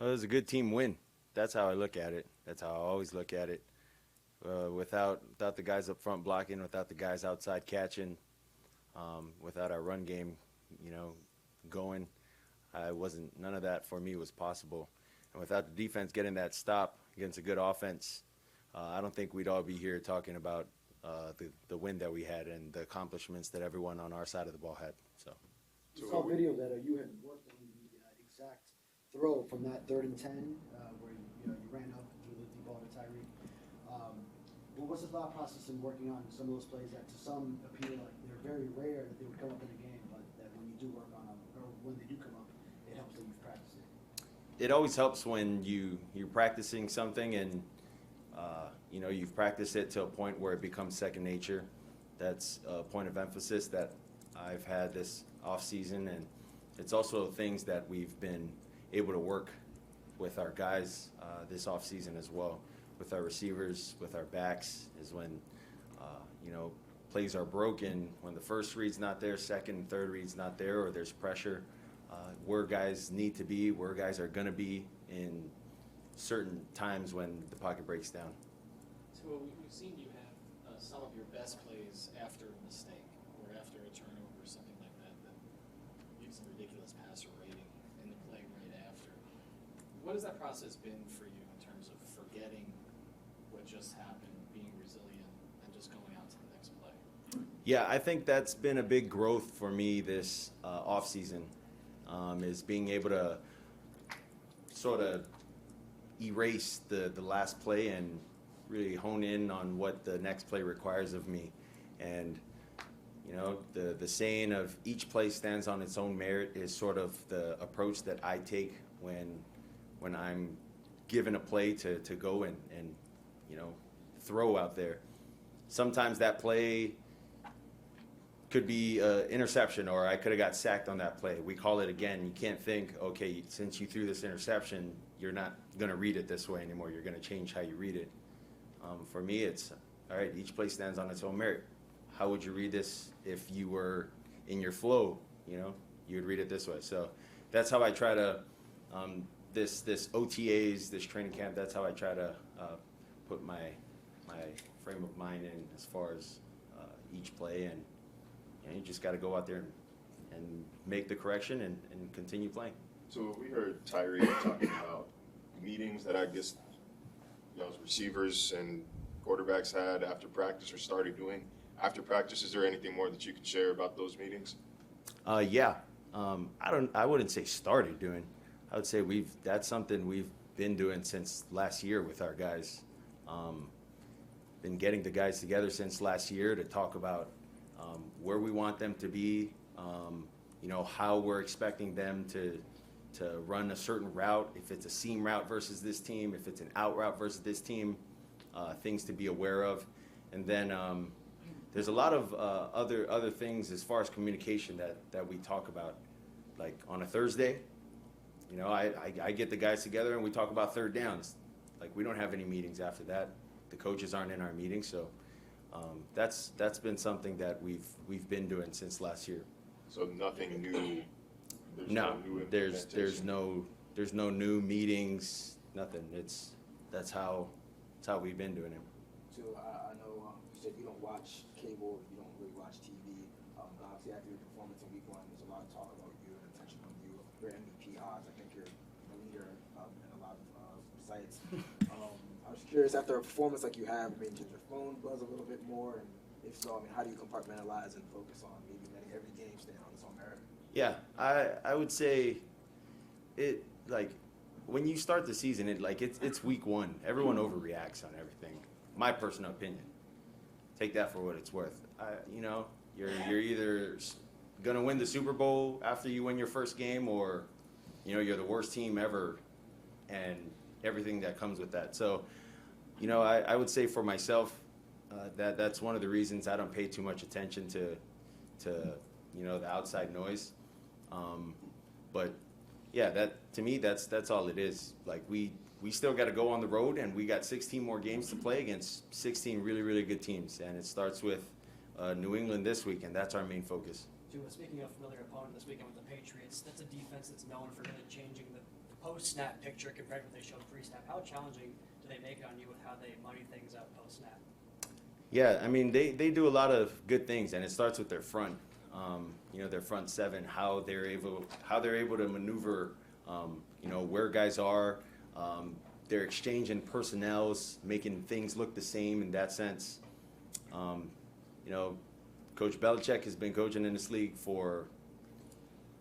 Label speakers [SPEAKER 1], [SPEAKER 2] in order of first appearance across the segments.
[SPEAKER 1] Well, it was a good team win. That's how I look at it. That's how I always look at it. Without the guys up front blocking, without the guys outside catching, without our run game, you know, going, I wasn't. None of that for me was possible. And without the defense getting that stop against a good offense, I don't think we'd all be here talking about the win that we had and the accomplishments that everyone on our side of the ball had. So.
[SPEAKER 2] We saw a video that you had worked on the exact throw from that 3rd and 10, where you ran up and threw the deep ball to Tyreek. What was the thought process in working on some of those plays that to some appear like they're very rare that they would come up in a game, but that when you do work on them, or when they do come up, it helps that you've practiced it?
[SPEAKER 1] It always helps when you're practicing something and you've practiced it to a point where it becomes second nature. That's a point of emphasis that I've had this off season, and it's also things that we've been able to work with our guys this off season as well, with our receivers, with our backs, is when plays are broken, when the first read's not there, second and third read's not there, or there's pressure, where guys need to be, where guys are going to be in certain times when the pocket breaks down.
[SPEAKER 3] So we've seen you have some of your best plays after a mistake or after a turnover or something like that gives some ridiculous passer rating in the play right after. What has that process been for you in terms of forgetting what just happened, being resilient, and just going out to the next play?
[SPEAKER 1] Yeah, I think that's been a big growth for me this offseason, is being able to sort of erase the last play and really hone in on what the next play requires of me. And, the saying of each play stands on its own merit is sort of the approach that I take when I'm given a play to go and throw out there. Sometimes that play could be an interception, or I could have got sacked on that play. We call it again. You can't think, okay, since you threw this interception, you're not going to read it this way anymore. You're going to change how you read it. For me, it's, all right, each play stands on its own merit. How would you read this if you were in your flow? You would read it this way. So that's how I try to, this OTAs, this training camp, that's how I try to put my frame of mind in as far as each play. And you just got to go out there and make the correction and continue playing.
[SPEAKER 4] So we heard Tyree talking about meetings that I guess receivers and quarterbacks had after practice or started doing after practice. Is there anything more that you can share about those meetings?
[SPEAKER 1] Yeah. I wouldn't say started doing. I would say that's something we've been doing since last year with our guys. Been getting the guys together since last year to talk about where we want them to be, how we're expecting them to run a certain route, if it's a seam route versus this team, if it's an out route versus this team, things to be aware of. And then there's a lot of other things as far as communication that we talk about. Like on a Thursday, I get the guys together and we talk about third downs. Like we don't have any meetings after that. The coaches aren't in our meetings, so that's been something that we've been doing since last year.
[SPEAKER 4] So nothing new.
[SPEAKER 1] There's no new meetings, nothing. That's how we've been doing it.
[SPEAKER 5] So I know you said you don't watch cable, you don't really watch TV. Obviously after your performance in week 1, there's a lot of talk about you and attention on you. Your MVP odds, I think you're the leader in a lot of sites. I was curious, after a performance like you have, did your phone buzz a little bit more? And if so, how do you compartmentalize and focus on maybe letting every game stand on its own merit?
[SPEAKER 1] Yeah, I would say it, like, when you start the season, it's week 1. Everyone overreacts on everything. My personal opinion. Take that for what it's worth. You're either gonna win the Super Bowl after you win your first game, or you're the worst team ever, and everything that comes with that. So, I would say for myself, that's one of the reasons I don't pay too much attention to the outside noise. But yeah, that to me, that's all it is. Like we still got to go on the road, and we got 16 more games to play against 16 really, really good teams, and it starts with New England this week, and that's our main focus.
[SPEAKER 6] Speaking of familiar opponent this weekend with the Patriots, that's a defense that's known for kind of changing the post-snap picture compared to what they showed pre-snap. How challenging do they make it on you with how they muddy things up post-snap?
[SPEAKER 1] Yeah, I mean, they do a lot of good things, and it starts with their front. Their front seven, how they're able to maneuver, where guys are. They're exchanging personnels, making things look the same in that sense. Coach Belichick has been coaching in this league for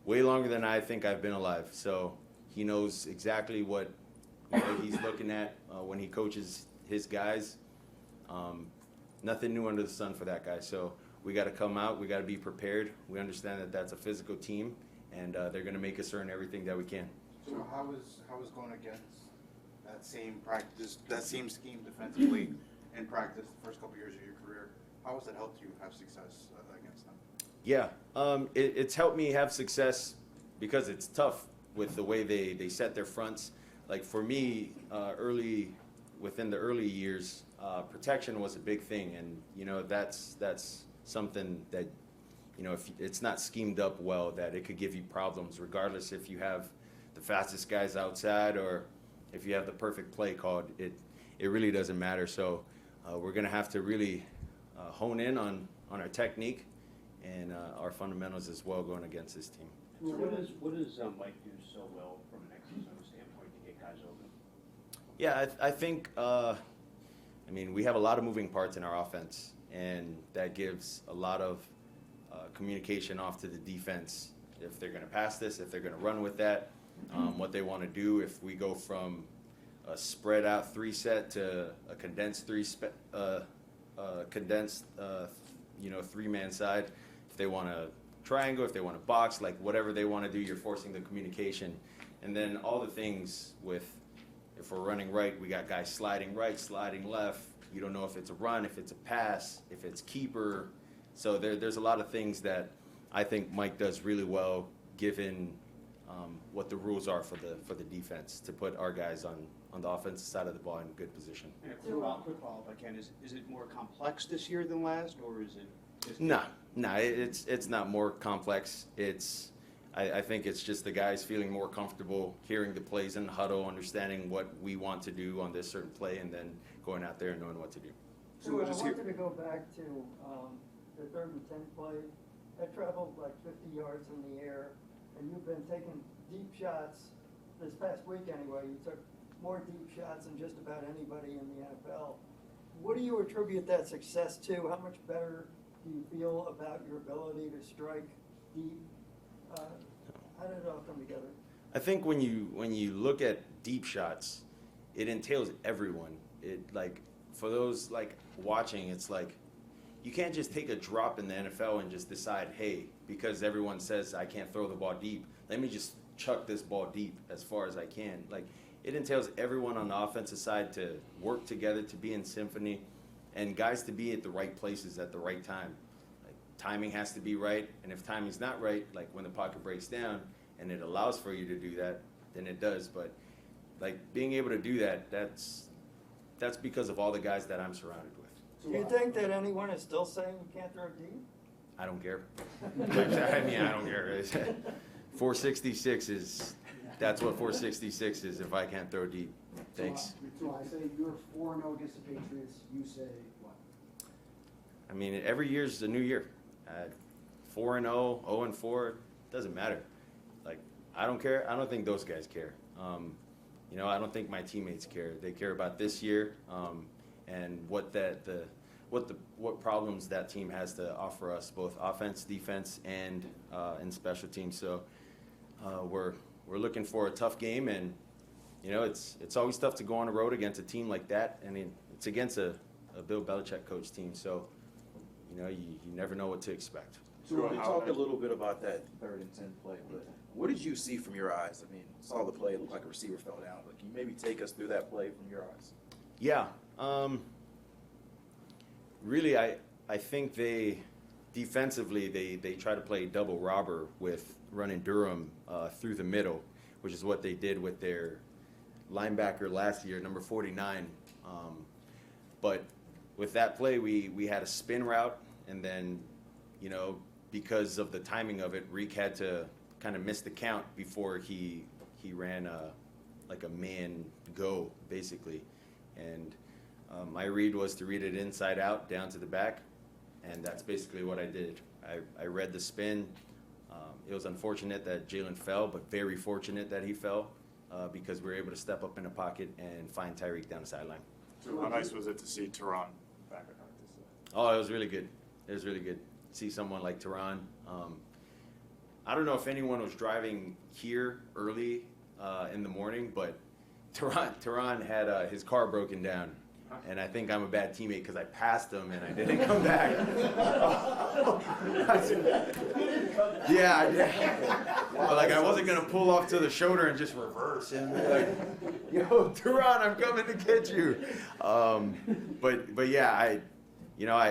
[SPEAKER 1] way longer than I think I've been alive. So he knows exactly what he's looking at when he coaches his guys. Nothing new under the sun for that guy. So we got to come out. We got to be prepared. We understand that that's a physical team, and they're going to make us earn everything that we can.
[SPEAKER 7] So how was going against that same practice, that same scheme defensively in practice the first couple years of your career? How has that helped you have success against them?
[SPEAKER 1] Yeah, it's helped me have success because it's tough with the way they set their fronts. Like for me, within the early years, protection was a big thing, and that's something that if it's not schemed up well, that it could give you problems, regardless if you have the fastest guys outside or if you have the perfect play called. It really doesn't matter. So we're gonna have to really hone in on our technique and our fundamentals as well going against this team.
[SPEAKER 8] What does Mike do so well from an exercise standpoint to get guys open?
[SPEAKER 1] Yeah, I think, we have a lot of moving parts in our offense, and that gives a lot of communication off to the defense. If they're going to pass this, if they're going to run with that, what they want to do. If we go from a spread out 3-set to a condensed three-man side. If they want to triangle, if they want to box, like whatever they want to do, you're forcing the communication. And then all the things with, if we're running right, we got guys sliding right, sliding left. You don't know if it's a run, if it's a pass, if it's keeper. So there's a lot of things that I think Mike does really well, given what the rules are for the defense, to put our guys on the offensive side of the ball in a good position.
[SPEAKER 8] And a quick follow-up, if I can, is it more complex this year than last, or is it just...
[SPEAKER 1] No, it's not more complex. I think it's just the guys feeling more comfortable hearing the plays in the huddle, understanding what we want to do on this certain play, and then going out there and knowing what to do.
[SPEAKER 9] So I wanted to go back to the 3rd and 10 play. That traveled like 50 yards in the air, and you've been taking deep shots this past week anyway. You took more deep shots than just about anybody in the NFL. What do you attribute that success to? How much better do you feel about your ability to strike deep? How did it all come together?
[SPEAKER 1] I think when you look at deep shots, it entails everyone. For those watching, it's like you can't just take a drop in the NFL and just decide, hey, because everyone says I can't throw the ball deep, let me just chuck this ball deep as far as I can. It entails everyone on the offensive side to work together, to be in symphony, and guys to be at the right places at the right time. Timing has to be right, and if timing's not right, like when the pocket breaks down and it allows for you to do that, then it does. But being able to do that, that's because of all the guys that I'm surrounded with.
[SPEAKER 9] Do you think that anyone is still saying you can't throw deep?
[SPEAKER 1] I don't care. I don't care. 466 is, that's what 466 is if I can't throw deep. Thanks.
[SPEAKER 2] So I say you're 4-0 against the Patriots. You say what?
[SPEAKER 1] Every year's a new year. 4-0, 0-4, doesn't matter. I don't care. I don't think those guys care. I don't think my teammates care. They care about this year and what problems that team has to offer us, both offense, defense, and in special teams. So we're looking for a tough game, and it's always tough to go on the road against a team like that. It's against a Bill Belichick coach team, so you never know what to expect.
[SPEAKER 5] So we talked a little bit about that 3rd and 10 play, but what did you see from your eyes? Saw the play, it looked like a receiver fell down, but can you maybe take us through that play from your eyes?
[SPEAKER 1] Yeah. Really, I think defensively, they try to play double robber with running Durham through the middle, which is what they did with their linebacker last year, number 49. But with that play, we had a spin route, and then, because of the timing of it, Reek had to kind of miss the count before he ran like a man go, basically. And my read was to read it inside out, down to the back, and that's basically what I did. I read the spin. It was unfortunate that Jalen fell, but very fortunate that he fell because we were able to step up in the pocket and find Tyreek down the sideline.
[SPEAKER 10] So how nice was it to see Tehran back at practice?
[SPEAKER 1] Oh, it was really good. It was really good. See someone like Tehran. I don't know if anyone was driving here early in the morning, but Tehran had his car broken down. And I think I'm a bad teammate because I passed him and I didn't come back. Yeah. But like I wasn't gonna pull off to the shoulder and just reverse and be like, "Yo, Tehran, I'm coming to get you." But yeah,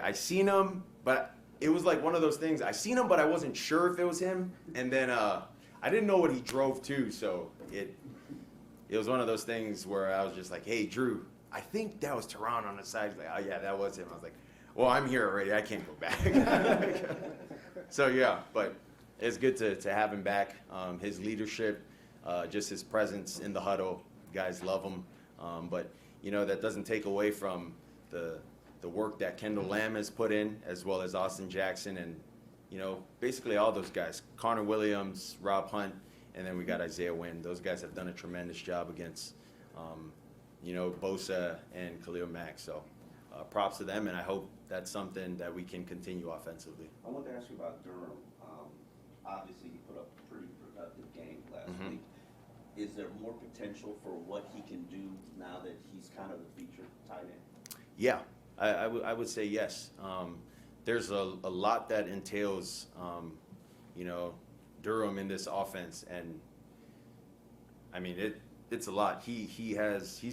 [SPEAKER 1] I seen him, but it was like one of those things. I seen him, but I wasn't sure if it was him. And then I didn't know what he drove to, so it was one of those things where I was just like, "Hey, Drew, I think that was Tehran on the side." He's like, "Oh yeah, that was him." I was like, "Well, I'm here already. I can't go back." So yeah, but it's good to have him back. His leadership, just his presence in the huddle, guys love him. But that doesn't take away from the work that Kendall Lamb has put in, as well as Austin Jackson, and basically all those guys. Connor Williams, Rob Hunt, and then we got Isaiah Wynn. Those guys have done a tremendous job against Bosa and Khalil Mack. So props to them, and I hope that's something that we can continue offensively.
[SPEAKER 11] I want to ask you about Durham. Obviously, he put up a pretty productive game last week. Is there more potential for what he can do now that he's kind of the featured tight end?
[SPEAKER 1] Yeah, I would say yes. There's a lot that entails, Durham in this offense, and I mean it's a lot. He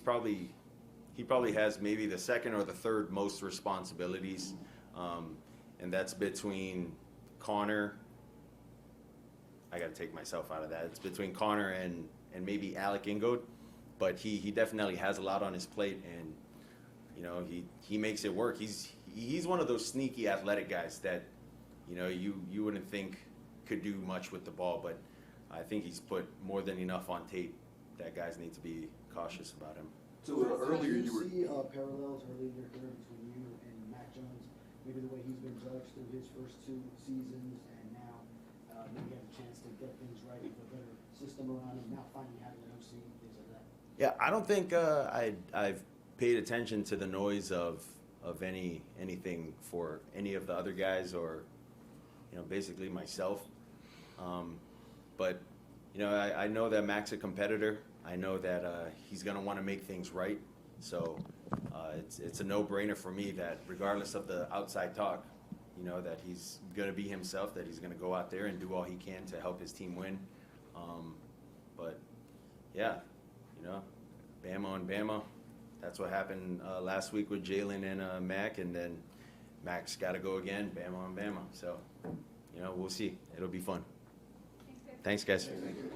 [SPEAKER 1] probably has maybe the second or the third most responsibilities, and that's between Connor. I got to take myself out of that. It's between Connor and maybe Alec Ingold, but he definitely has a lot on his plate, and he makes it work. He's one of those sneaky athletic guys that you wouldn't think could do much with the ball, but I think he's put more than enough on tape that guys need to be cautious about him.
[SPEAKER 2] So earlier you were see parallels early in your career between you and Mac Jones, maybe the way he's been judged through his first 2 seasons, and now maybe have a chance to get things right with a better system around him. Now finally having an OC, things like that.
[SPEAKER 1] Yeah, I don't think I've paid attention to the noise of anything for any of the other guys, or basically myself. But I know that Mac's a competitor. I know that he's going to want to make things right. So it's a no-brainer for me that regardless of the outside talk, that he's going to be himself, that he's going to go out there and do all he can to help his team win. But yeah, Bama on Bama. That's what happened last week with Jalen and Mac, and then Mac's got to go again, Bama on Bama. So, we'll see. It'll be fun. Thanks, guys.
[SPEAKER 11] Thank you.